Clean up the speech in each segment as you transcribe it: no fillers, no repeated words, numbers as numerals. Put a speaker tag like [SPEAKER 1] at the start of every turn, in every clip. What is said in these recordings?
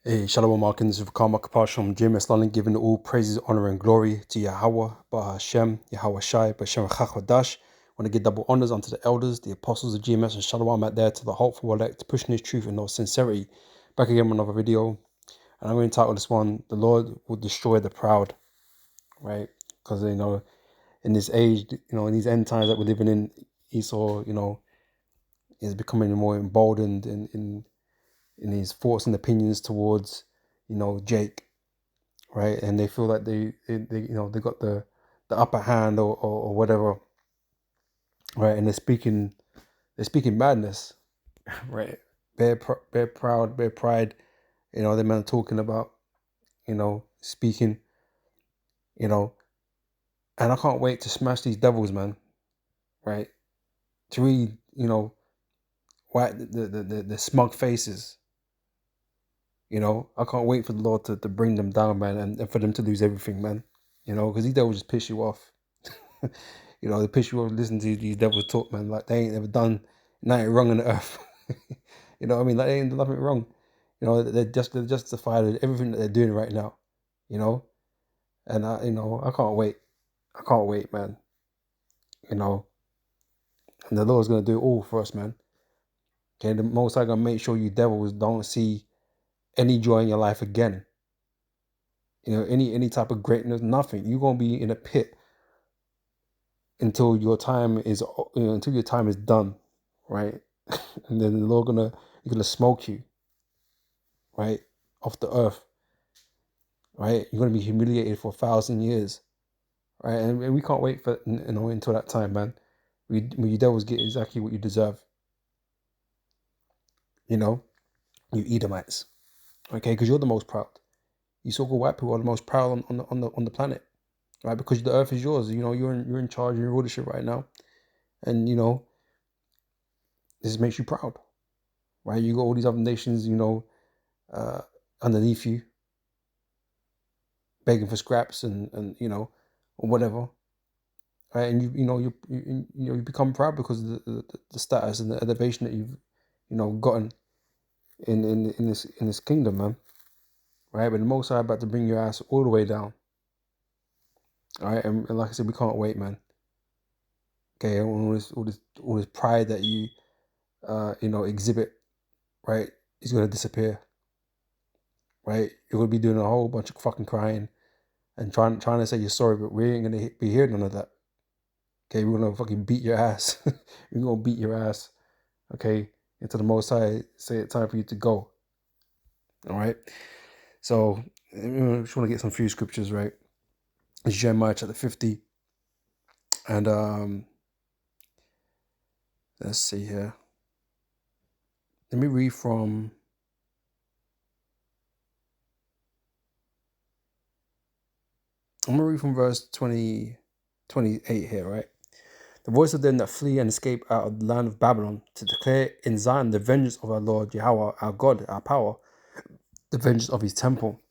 [SPEAKER 1] Hey, Shalom Markins with Karma Kapasham, GMS London, giving all praises, honor, and glory to Yahweh, Bahashem, Yahweh Shai, Bashem Chachadash. Want to give double honors unto the elders, the apostles of GMS, and Shalom out there to the hopeful elect, pushing his truth and no sincerity. Back again with another video, and I'm going to title this one, The Lord Will Destroy the Proud, right? Because, in this age, in these end times that we're living in, Esau, is becoming more emboldened in his thoughts and opinions towards, Jake, right? And they feel like they got the upper hand or whatever, right? And they're speaking madness, right? Bare proud, bare pride. The man talking about, speaking, you know, and I can't wait to smash these devils, man, right? To really, white the smug faces. I can't wait for the Lord to bring them down, man, and for them to lose everything, man. Because these devils just piss you off. They piss you off listening to these devils talk, man. Like they ain't ever done nothing wrong on the earth. You know what I mean? Like they ain't done nothing wrong. They're justified in everything that they're doing right now. You know, and I can't wait. I can't wait, man. You know, and the Lord's gonna do it all for us, man. Okay, the Most High gonna make sure you devils don't see any joy in your life again. Any type of greatness, nothing. You're gonna be in a pit until your time is done, right? And then the Lord He's gonna smoke you, right, off the earth, right? You're gonna be humiliated for 1,000 years, right? And we can't wait for until that time, man. You devils get exactly what you deserve, you Edomites, okay? Because you're the most proud. You so-called white people are the most proud on the planet, right? Because the earth is yours. You're in charge, you're in rulership right now, and this makes you proud, right? You got all these other nations, uh, underneath you, begging for scraps and or whatever, right? And you become proud because of the status and the elevation that you've gotten in this kingdom, man, right? But the Most High about to bring your ass all the way down, all right? And like I said, we can't wait, man. Okay, all this pride that you exhibit, right, is gonna disappear, right? You're gonna be doing a whole bunch of fucking crying and trying to say you're sorry, but we ain't gonna be hearing none of that. Okay, we're gonna fucking beat your ass. We're gonna beat your ass. Okay, until the Most High say it's time for you to go. All right. So I just want to get some few scriptures, right? It's Jeremiah chapter 50, and let's see here. Let me read from. I'm gonna read from verse 28 here, right? The voice of them that flee and escape out of the land of Babylon to declare in Zion the vengeance of our Lord Yahweh, our God, our power, the vengeance of his temple.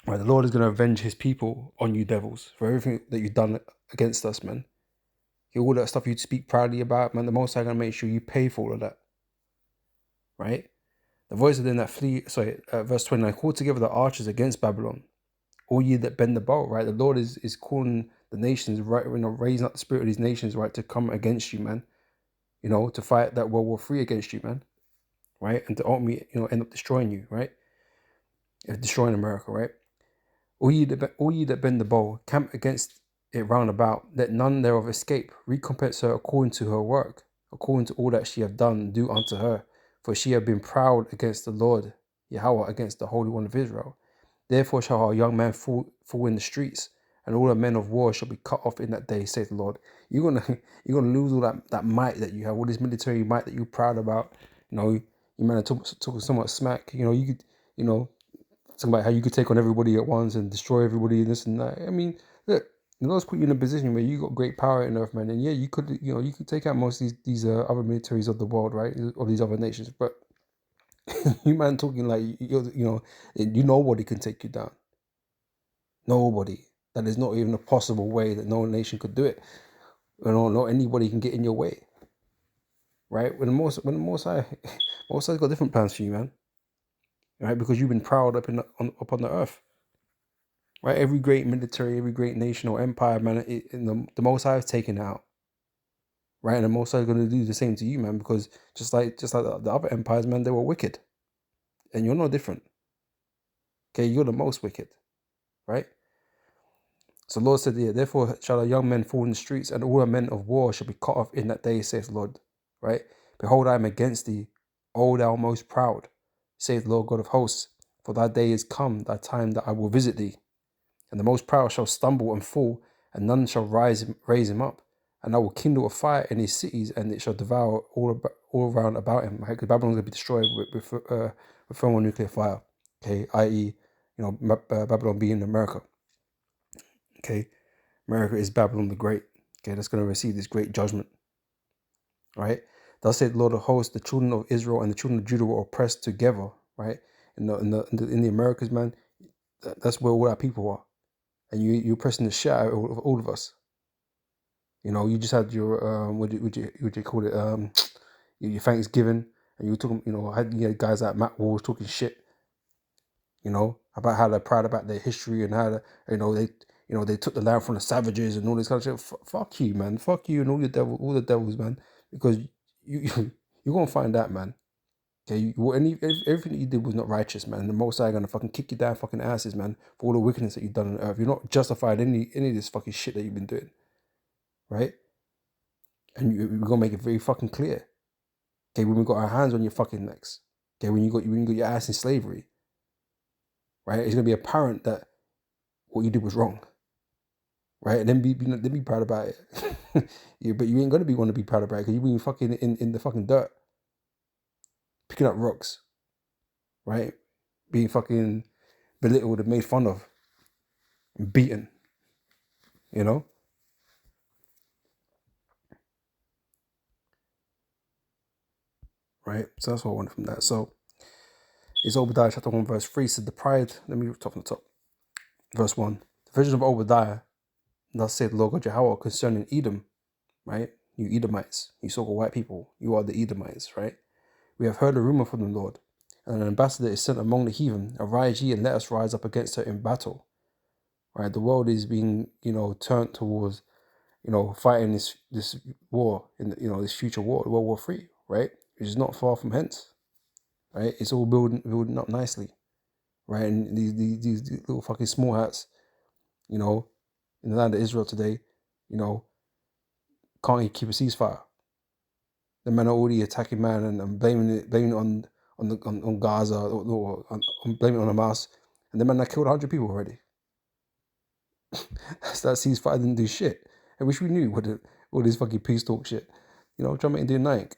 [SPEAKER 1] Right, the Lord is going to avenge his people on you devils for everything that you've done against us, man. All that stuff you speak proudly about, man, the Most High going to make sure you pay for all of that, right? The voice of them that flee, verse 29, call together the archers against Babylon, all ye that bend the bow, right? The Lord is calling the nations, right, raising up the spirit of these nations, right, to come against you, man, to fight that World War III against you, man, right? And to ultimately, end up destroying you, right? Destroying America, right? All ye that bend the bow, camp against it round about, let none thereof escape. Recompense her according to her work, according to all that she have done, do unto her. For she have been proud against the Lord, Yahweh, against the Holy One of Israel. Therefore shall our young man fall in the streets, and all the men of war shall be cut off in that day, saith the Lord. You're gonna lose all that might that you have, all this military might that you're proud about. You might have talk so much smack. You could, talking about how you could take on everybody at once and destroy everybody and this and that. I mean, look, the Lord's put you in a position where you got great power in earth, man. And yeah, you could take out most of these other militaries of the world, right? Of these other nations. But you man talking like nobody can take you down. Nobody. That is not even a possible way that no nation could do it. Not anybody can get in your way. Right? When the Most High, Most High's got different plans for you, man. right? Because you've been proud upon the earth, right? Every great military, every great nation or empire, man, the Most High is taken out, right? And the Most High is going to do the same to you, man, because just like the other empires, man, they were wicked, and you're no different. Okay, you're the most wicked, right? So Lord said, yeah, therefore shall our young men fall in the streets, and all our men of war shall be cut off in that day, saith the Lord, right? Behold, I am against thee, O thou most proud, saith the Lord God of hosts, for thy day is come, thy time that I will visit thee. And the most proud shall stumble and fall, and none shall raise him up. And I will kindle a fire in his cities, and it shall devour all around about him. Right? Because Babylon's going to be destroyed with thermonuclear fire. Okay, i.e., Babylon being America. Okay, America is Babylon the Great. Okay, that's going to receive this great judgment. Right? Thus said the Lord of hosts, the children of Israel and the children of Judah were oppressed together. Right? In the Americas, man, that's where all our people are. And you're pressing the shit out of all of us. You know, you just had your what do you call it? Your Thanksgiving, and you were talking. You had guys like Matt Walsh talking shit. You know, about how they're proud about their history and how they took the land from the savages and all this kind of shit. Fuck you, man. Fuck you and all the devils, man. Because you're gonna find out, man. Okay, everything that you did was not righteous, man. And the Most High gonna fucking kick you down fucking asses, man, for all the wickedness that you've done on earth. You're not justified any of this fucking shit that you've been doing, right? And we're gonna make it very fucking clear. Okay, when we got our hands on your fucking necks. Okay, when you got your ass in slavery, right? It's gonna be apparent that what you did was wrong, right? And then be proud about it. Yeah, but you ain't gonna want to be proud about it because you've been fucking in the fucking dirt, picking up rocks, right? Being fucking belittled and made fun of, and beaten, you know. Right? So that's what I wanted from that. So it's Obadiah chapter 1 verse 3 said the pride, let me talk from the top. Verse 1. The vision of Obadiah, thus said the Lord God Yahweh concerning Edom, right? You Edomites, you so-called white people, you are the Edomites, right? We have heard a rumor from the Lord, and an ambassador is sent among the heathen. Arise ye and let us rise up against her in battle. Right? The world is being, turned towards, fighting this war in this future war, World War III, right? Which is not far from hence. Right? It's all building up nicely. Right? And these little fucking small hats, in the land of Israel today, can't keep a ceasefire. The men are already attacking man and blaming it on Gaza or blaming it on Hamas, and the man that killed 100 people already. That ceasefire didn't do shit. I wish we knew all this fucking peace talk shit. Trump ain't doing nothing.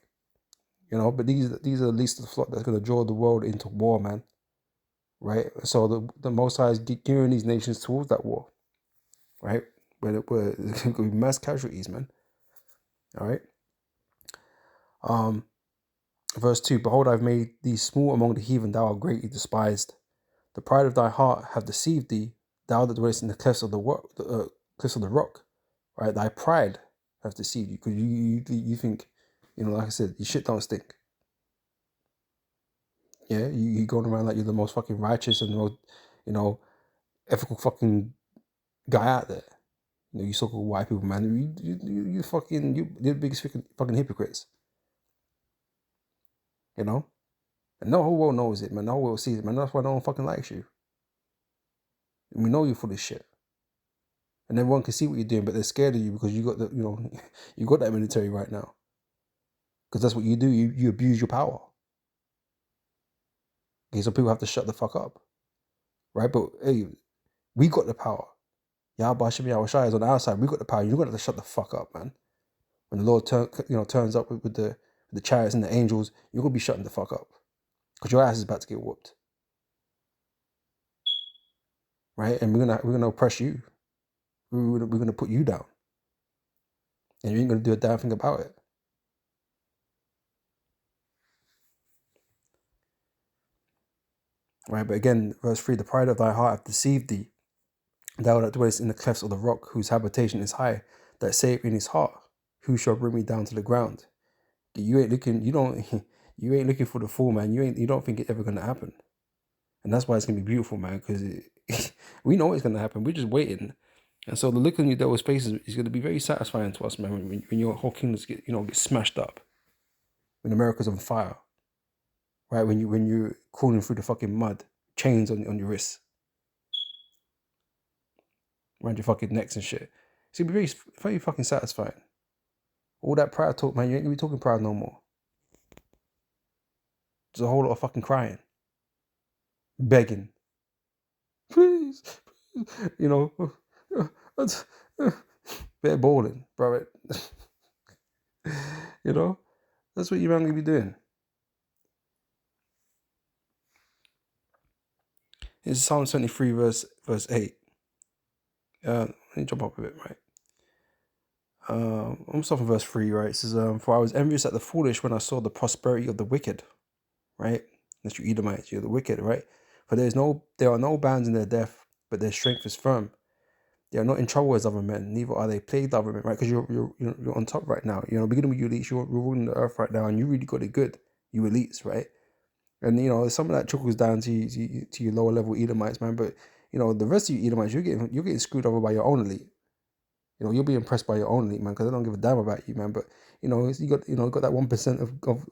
[SPEAKER 1] But these are the least of the flock that's gonna draw the world into war, man. Right? So the Most High is gearing these nations towards that war. Right? Where there's gonna be mass casualties, man. All right. Verse 2, behold, I've made thee small among the heathen, thou art greatly despised. The pride of thy heart hath deceived thee, thou that dwellest in the cliffs of the rock. Right? Thy pride hath deceived you, because you think, like I said, your shit don't stink. Yeah, you going around like you're the most fucking righteous and the most, ethical fucking guy out there. You so-called white people, man. You're the biggest fucking hypocrites. And the whole world knows it, man. The whole world sees it, man. That's why no one fucking likes you. And we know you for this shit. And everyone can see what you're doing, but they're scared of you because you got you got that military right now. Because that's what you do. You abuse your power. Okay, so people have to shut the fuck up. Right? But hey, we got the power. Yahweh Hashem Yahweh Shai is on our side. We got the power. You're gonna have to shut the fuck up, man. When the Lord turns up with the chariots and the angels, you're gonna be shutting the fuck up. Because your ass is about to get whooped. Right? And we're gonna oppress you. We're gonna put you down. And you ain't gonna do a damn thing about it. Right? But again, verse 3, the pride of thy heart hath deceived thee. Thou that dwellest in the clefts of the rock, whose habitation is high, that saith in his heart, who shall bring me down to the ground? You ain't looking for the fall, man. You don't think it's ever gonna happen. And that's why it's gonna be beautiful, man, because we know it's gonna happen. We're just waiting. And so the look on your devil's face is gonna be very satisfying to us, man, when your whole kingdoms get smashed up, when America's on fire, right? When you're crawling through the fucking mud, chains on your wrists, around your fucking necks and shit. It's gonna be very fucking satisfying. All that pride talk, man, you ain't gonna be talking pride no more. There's a whole lot of fucking crying, begging, please, you know, better balling, bro. You know, that's what you're gonna be doing. It's Psalm 73, verse 8. Let me jump up a bit, right? I'm starting from verse 3, right? It says, for I was envious at the foolish when I saw the prosperity of the wicked, right? That's you Edomites, you're the wicked, right? For there are no bounds in their death, but their strength is firm. They are not in trouble as other men, neither are they plagued other men, right? Because you're on top right now. You know, beginning with you elites, you're ruling the earth right now, and you really got it good, you elites, right? And you know, some of that trickles down to your lower level Edomites, man. But you know, the rest of you Edomites, you're getting screwed over by your own elite. You know, you'll be impressed by your own elite, man, because they don't give a damn about you, man. But you know, you got that 1%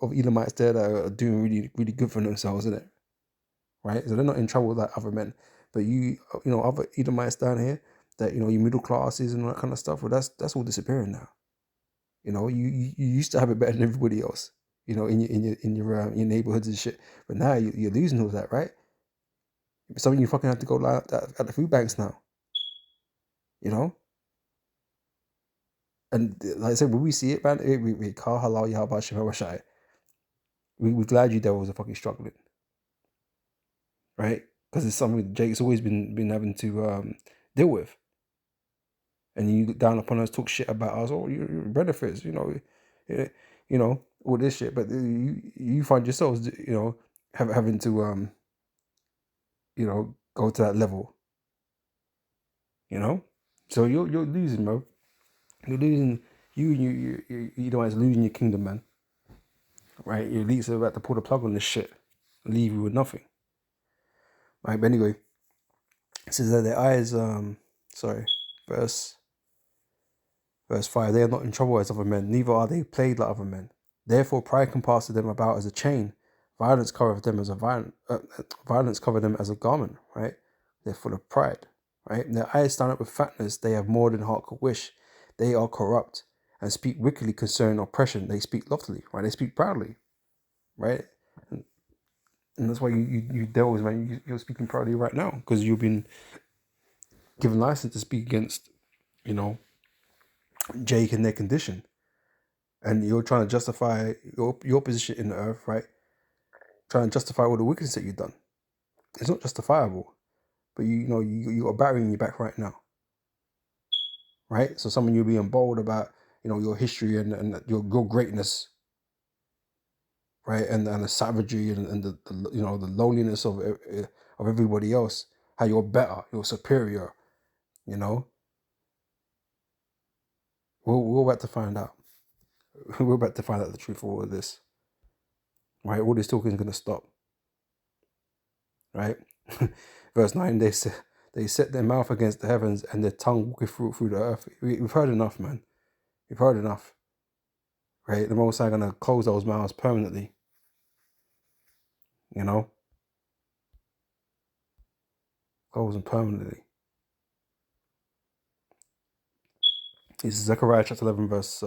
[SPEAKER 1] of Edomites there that are doing really really good for themselves, isn't it? Right? So they're not in trouble with that other men. But you know, other Edomites down here, that you know, your middle classes and all that kind of stuff. Well, that's all disappearing now. You know, you used to have it better than everybody else. You know, in your neighborhoods and shit. But now you're losing all that, right? Some of you fucking have to go at the food banks now. You know, and like I said, when we see it, man, we call halal Yahweh Shai. We're glad you devils are fucking struggling, right? Because it's something Jake's always been having to deal with. And you look down upon us, talk shit about us. Oh, you're benefits, you know, all this shit. But you find yourselves, you know, having to you know, go to that level. You know, so you're losing, bro. You're losing. You know, as losing your kingdom, man. Right? Your elites are about to pull the plug on this shit, and leave you with nothing. Right? But anyway, it says that their eyes, verse 5. They are not in trouble as other men, neither are they plagued like other men. Therefore, pride compasses them about as a chain. Violence covereth them as violence cover them as a garment. Right? They're full of pride. Right? And their eyes stand up with fatness. They have more than heart could wish. They are corrupt and speak wickedly concerning oppression. They speak loftily. Right? They speak proudly. Right? And that's why you devils, man, you're speaking proudly right now, because you've been given license to speak against, you know, Jake and their condition. And you're trying to justify your position in the earth, right? Trying to justify all the wickedness that you've done. It's not justifiable. But you know, you got a battery in your back right now. Right? So some of you being bold about, you know, your history and your greatness, right? And the savagery and the you know, the loneliness of everybody else. How you're better, you're superior, you know. We're about to find out. We're about to find out the truth of all of this. Right? All this talking is going to stop. Right? Verse 9, they set their mouth against the heavens and their tongue walketh through the earth. We've heard enough, man. We've heard enough. Right? The Most High going to close those mouths permanently. You know? Close them permanently. This is Zechariah chapter 11, verse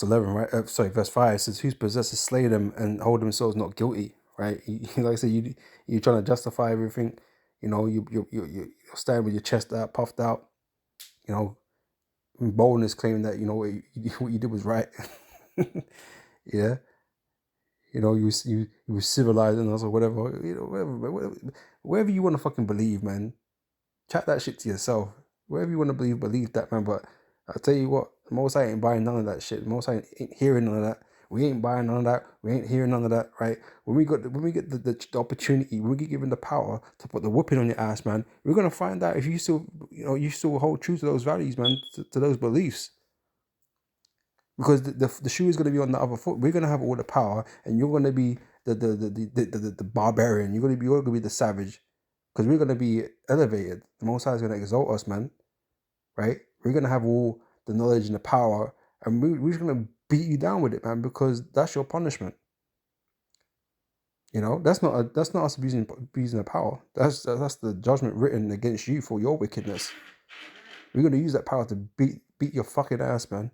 [SPEAKER 1] 11, right? Verse 5 says, whose possessors slay them and hold themselves not guilty, right? Like I said, you're trying to justify everything. You know, you stand with your chest out, puffed out, you know, in boldness, claiming that, you know, what you did was right. Yeah. You know, you were civilized and also whatever, you know, whatever you want to fucking believe, man. Chat that shit to yourself. Whatever you want to believe that, man. But I'll tell you what, the Most High ain't buying none of that shit. The Most High ain't hearing none of that. We ain't buying none of that. We ain't hearing none of that, right? When we get the opportunity, when we get given the power to put the whooping on your ass, man, we're gonna find out if you still, you know, you still hold true to those values, man, to those beliefs. Because the shoe is gonna be on the other foot. We're gonna have all the power, and you're gonna be the barbarian. You're gonna be the savage, because we're gonna be elevated. The Most High is gonna exalt us, man. Right? We're gonna have all the knowledge and the power, and we're just gonna beat you down with it, man, because that's your punishment. You know, that's not us abusing the power. That's the judgment written against you for your wickedness. We're gonna use that power to beat your fucking ass, man.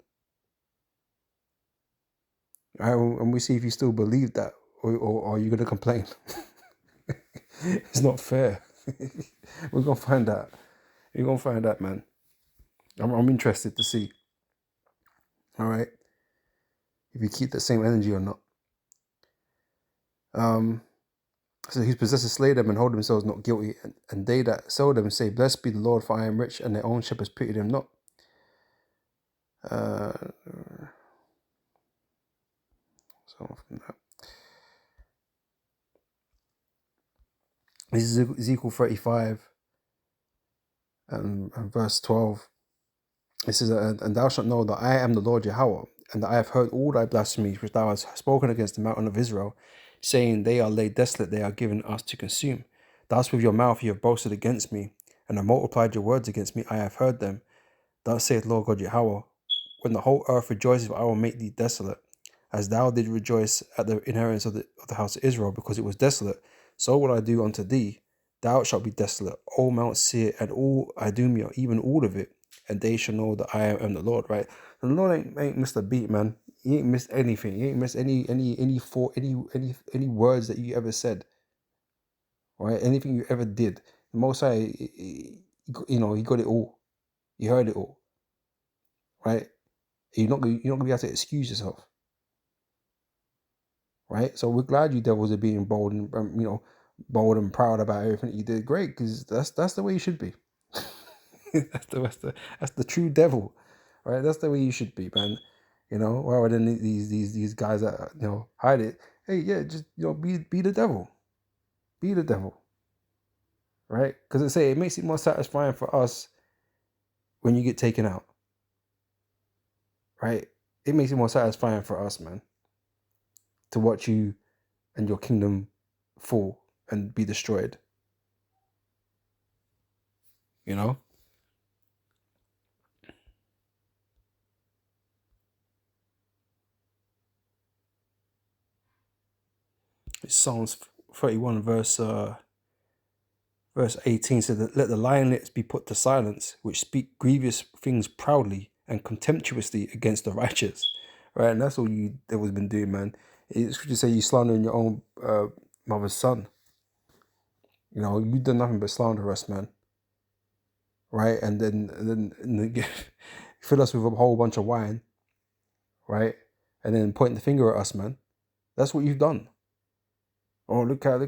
[SPEAKER 1] All right, and we see if you still believe that, or are you gonna complain? It's not fair. We're gonna find out. We're gonna find out, man. I'm interested to see. All right, if you keep the same energy or not. So his possessors slay them and hold themselves not guilty, and they that sell them say, "Blessed be the Lord, for I am rich," and their own shepherds pity them not. So from that, this is Ezekiel 35 and verse 12. It says, "And thou shalt know that I am the Lord Yahweh, and that I have heard all thy blasphemies which thou hast spoken against the mountain of Israel, saying, They are laid desolate, they are given us to consume. Thus with your mouth you have boasted against me, and have multiplied your words against me. I have heard them. Thus saith Lord God Yahweh, when the whole earth rejoices, I will make thee desolate. As thou did rejoice at the inheritance of the house of Israel, because it was desolate, so will I do unto thee. Thou shalt be desolate, O Mount Seir, and all Idumea, even all of it, and they shall know that I am the Lord." Right? The Lord ain't missed a beat, man. He ain't missed anything. He ain't missed any words that you ever said. Right? Anything you ever did. The Most High, he got it all. He heard it all. Right? You're not gonna be able to excuse yourself. Right? So we're glad you devils are being bold and bold and proud about everything you did. Great, because that's the way you should be. that's the true devil, right? That's the way you should be, man. Rather than these guys that hide it. Hey, yeah, just be the devil, be the devil, right? Because it makes it more satisfying for us when you get taken out, right? It makes it more satisfying for us, man, to watch you and your kingdom fall and be destroyed. It's Psalms 31 verse 18 said that, "Let the lionets be put to silence, which speak grievous things proudly and contemptuously against the righteous." Right? And that's all you devils been doing, man. It's good to say you slandering your own mother's son. You've done nothing but slander us, man. Right? And then fill us with a whole bunch of wine, right? And then point the finger at us, man. That's what you've done. Oh, look how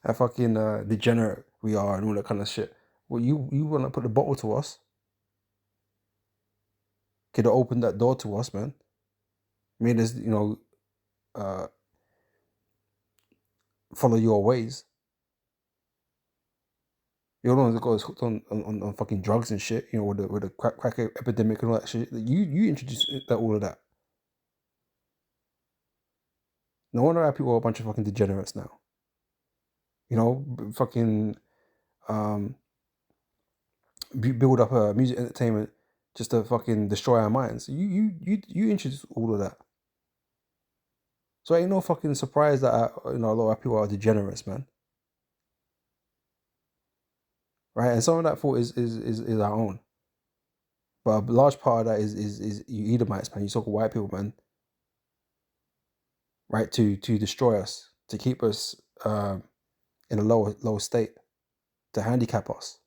[SPEAKER 1] how fucking degenerate we are and all that kind of shit. Well, you want to put the bottle to us? Could have opened that door to us, man. Made us, follow your ways. You're the one that got us hooked on fucking drugs and shit. With the crack epidemic and all that shit. You introduced all of that. No wonder our people are a bunch of fucking degenerates now. Fucking build up a music entertainment just to fucking destroy our minds. You introduced all of that. So ain't no fucking surprise that a lot of people are degenerates, man. Right? And some of that fault is our own. But a large part of that is you Edomites, man. You so-called white people, man. Right? To destroy us, to keep us in a lower state, to handicap us.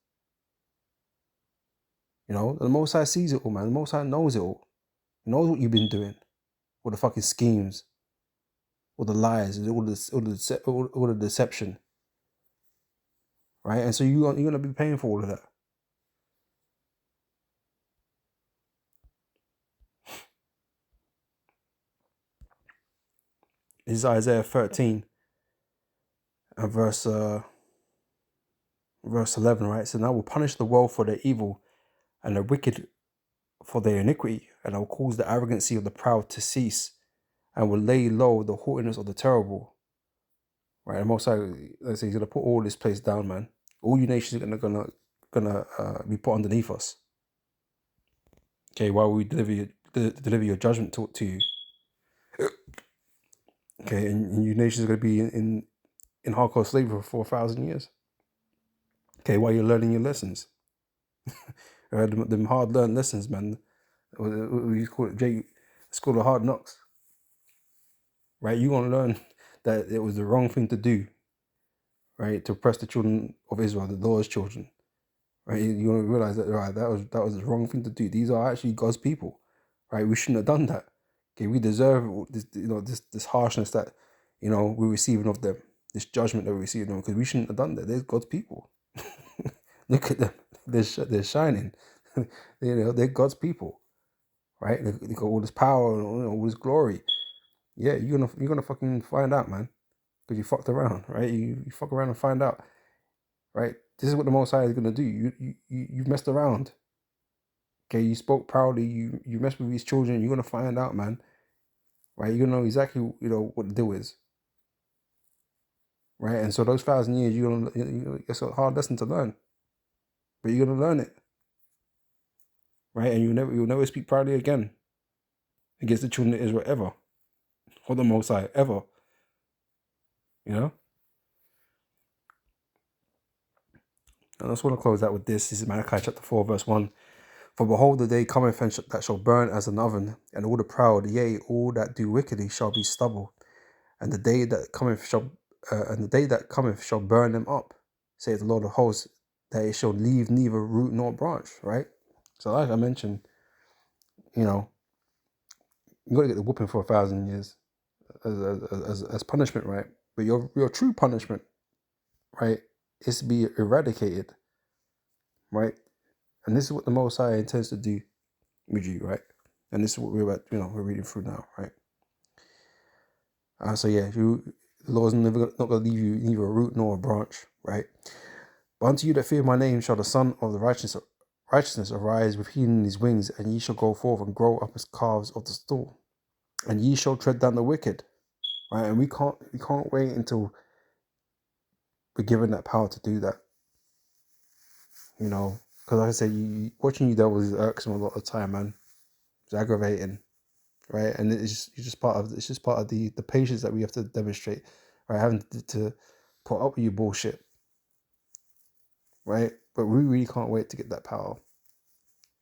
[SPEAKER 1] The Most High sees it all, man. The Most High knows it all. He knows what you've been doing. All the fucking schemes, all the lies, all the deception. Right? And so you're going to be paying for all of that. This is Isaiah 13 and verse 11, right? So, "And I will punish the world for their evil and the wicked for their iniquity, and I will cause the arrogancy of the proud to cease, and will lay low the haughtiness of the terrible. Right, and Most High, let's say, He's gonna put all this place down, man. All you nations are gonna be put underneath us. Okay, while we deliver your judgment to you. Okay, and you nations are gonna be in hardcore slavery for 4,000 years. Okay, while you're learning your lessons, them hard learned lessons, man. We call it it's called the hard knocks. Right, you gonna learn that it was the wrong thing to do. Right, to oppress the children of Israel, the Lord's children. Right, you're gonna realize that that was the wrong thing to do. These are actually God's people. Right, we shouldn't have done that. Okay, we deserve this, this harshness that we're receiving of them, this judgment that we're receiving them, because we shouldn't have done that. They're God's people. Look at them. They're shining. They're God's people, right? They got all this power and all this glory. Yeah, you're gonna fucking find out, man, because you fucked around, right? You fuck around and find out, right? This is what the Most High is gonna do. You've messed around. Okay, you spoke proudly. You messed with these children. You're gonna find out, man. Right? You're gonna know exactly what the deal is. Right? And so those 1,000 years, it's a hard lesson to learn, but you're gonna learn it. Right? And you'll never speak proudly again against the children of Israel ever, or the Most High ever. And I just want to close out with this. This is Malachi chapter 4, verse 1. For behold, the day cometh that shall burn as an oven, and all the proud, yea, all that do wickedly, shall be stubble. And the day that cometh shall burn them up, saith the Lord of hosts, that it shall leave neither root nor branch. Right. So, like I mentioned, you got to get the whooping for 1,000 years as punishment, right? But your true punishment, right, is to be eradicated, right? And this is what the Most High intends to do with you, right? And this is what we're reading through now, right? So yeah, the Lord's not going to leave you neither a root nor a branch, right? But unto you that fear my name shall the Son of the righteousness arise with healing in his wings, and ye shall go forth and grow up as calves of the stall, and ye shall tread down the wicked, right? And we can't wait until we're given that power to do that, because like I said, watching you devils is irksome a lot of the time, man. It's aggravating, right? And it's just part of the patience that we have to demonstrate, right? Having to put up with your bullshit, right? But we really can't wait to get that power.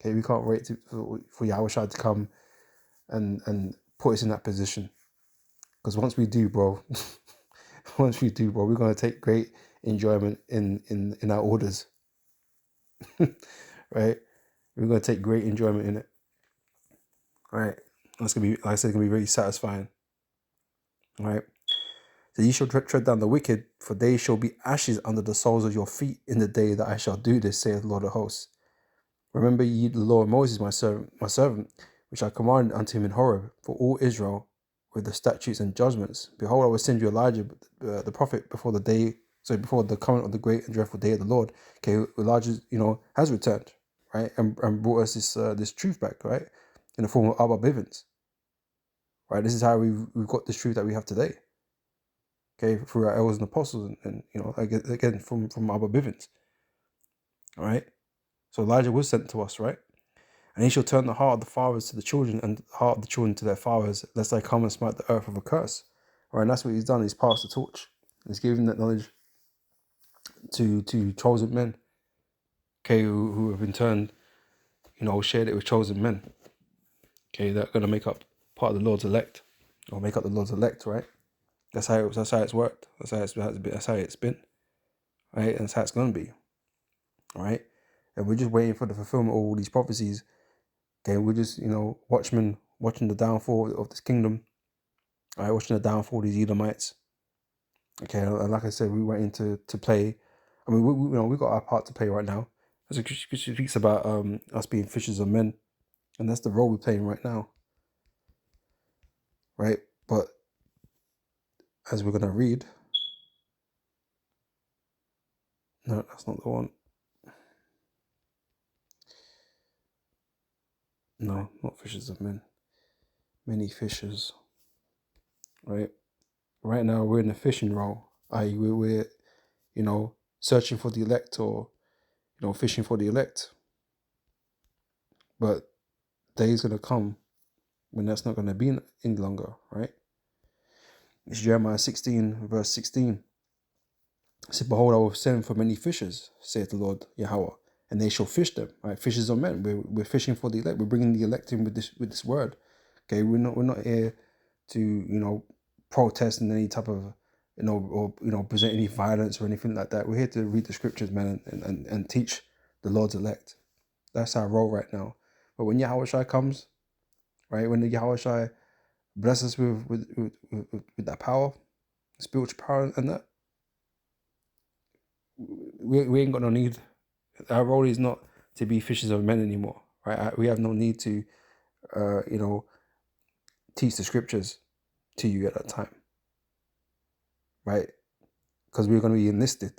[SPEAKER 1] Okay, we can't wait for Yahushua to come and put us in that position. Because once we do, bro, we're gonna take great enjoyment in our orders, right? We're gonna take great enjoyment in it, right? That's gonna be, like I said, gonna be really satisfying, right? So ye shall tread down the wicked, for they shall be ashes under the soles of your feet in the day that I shall do this, saith the Lord of hosts. Remember ye the law of Moses, my servant, which I commanded unto him in Horeb, for all Israel, with the statutes and judgments. Behold, I will send you Elijah, the prophet, before the coming of the great and dreadful day of the Lord. Okay, Elijah, has returned, right, and brought us this truth back, right, in the form of Abba Bivens. Right, this is how we've got this truth that we have today. Okay, through our elders and apostles, and again from Abba Bivens. All right, so Elijah was sent to us, right? And he shall turn the heart of the fathers to the children, and the heart of the children to their fathers, lest I come and smite the earth with a curse. All right, and that's what he's done. He's passed the torch. He's given that knowledge to chosen men, okay, who have in turn, shared it with chosen men, okay, that are going to make up part of the Lord's elect, or make up the Lord's elect, right? That's how it's worked. That's how it's been, right? And that's how it's going to be, all right? And we're just waiting for the fulfillment of all these prophecies. Okay, we're just, watchmen watching the downfall of this kingdom. All right, watching the downfall of these Edomites. Okay, and like I said, we went into to play. I mean, we got our part to play right now. As it speaks about us being fishers of men, and that's the role we're playing right now. Right, but as we're gonna read, no, that's not the one. No, not fishers of men. Many fishers. right? Right now we're in a fishing role, i.e., we're searching for the elect, or fishing for the elect. But days gonna come when that's not gonna be any longer, right? It's Jeremiah 16, verse 16. It said, "Behold, I will send for many fishers, saith the Lord Yahweh, and they shall fish them." Right, fishers of men. We're fishing for the elect. We're bringing the elect in with this word. Okay, we're not here to protest in any type of or present any violence or anything like that. We're here to read the scriptures, man, and teach the Lord's elect. That's our role right now. But when Yahweh Shai comes, right, when the Yahweh Shai blesses us with that power, spiritual power, and that, we ain't got no need. Our role is not to be fishers of men anymore, right? We have no need to, teach the scriptures to you at that time, right? Because we're going to be enlisted,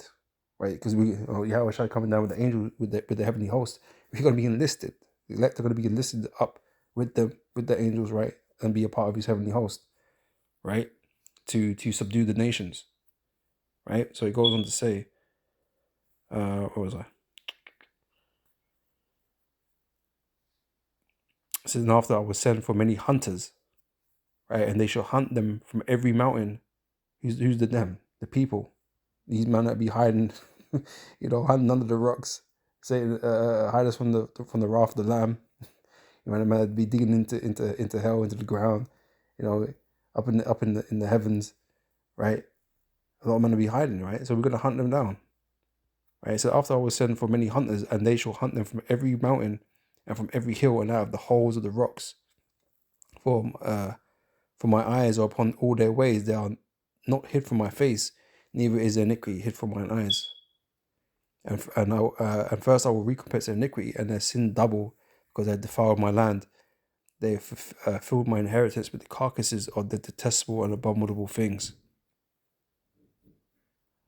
[SPEAKER 1] right? Because Yahweh Shai coming down with the angel, with the heavenly host. We're going to be enlisted. The elect are going to be enlisted up with the angels, right, and be a part of his heavenly host, right, to subdue the nations, right? So it goes on to say, what was I? It says, "And after I was sent for many hunters, right, and they shall hunt them from every mountain." Who's the them? The people. These men that be hiding, hiding under the rocks, saying, "Hide us from the wrath of the Lamb." The man that be digging into hell, into the ground, up in the heavens, right? A lot of men will be hiding, right? So we're gonna hunt them down, right? So after I was sent for many hunters, and they shall hunt them from every mountain and from every hill and out of the holes of the rocks. For my eyes are upon all their ways; they are not hid from my face, neither is their iniquity hid from mine eyes. And first I will recompense their iniquity and their sin double, because they defiled my land. They have filled my inheritance with the carcasses of the detestable and abominable things.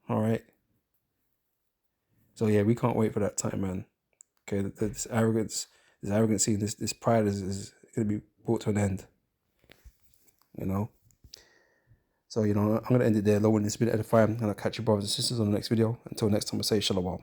[SPEAKER 1] All right. So yeah, we can't wait for that time, man. Okay, this arrogancy, this pride is going to be brought to an end. So I'm going to end it there. Lord, it's been edifying, and I'll catch you brothers and sisters on the next video. Until next time, I say shalom.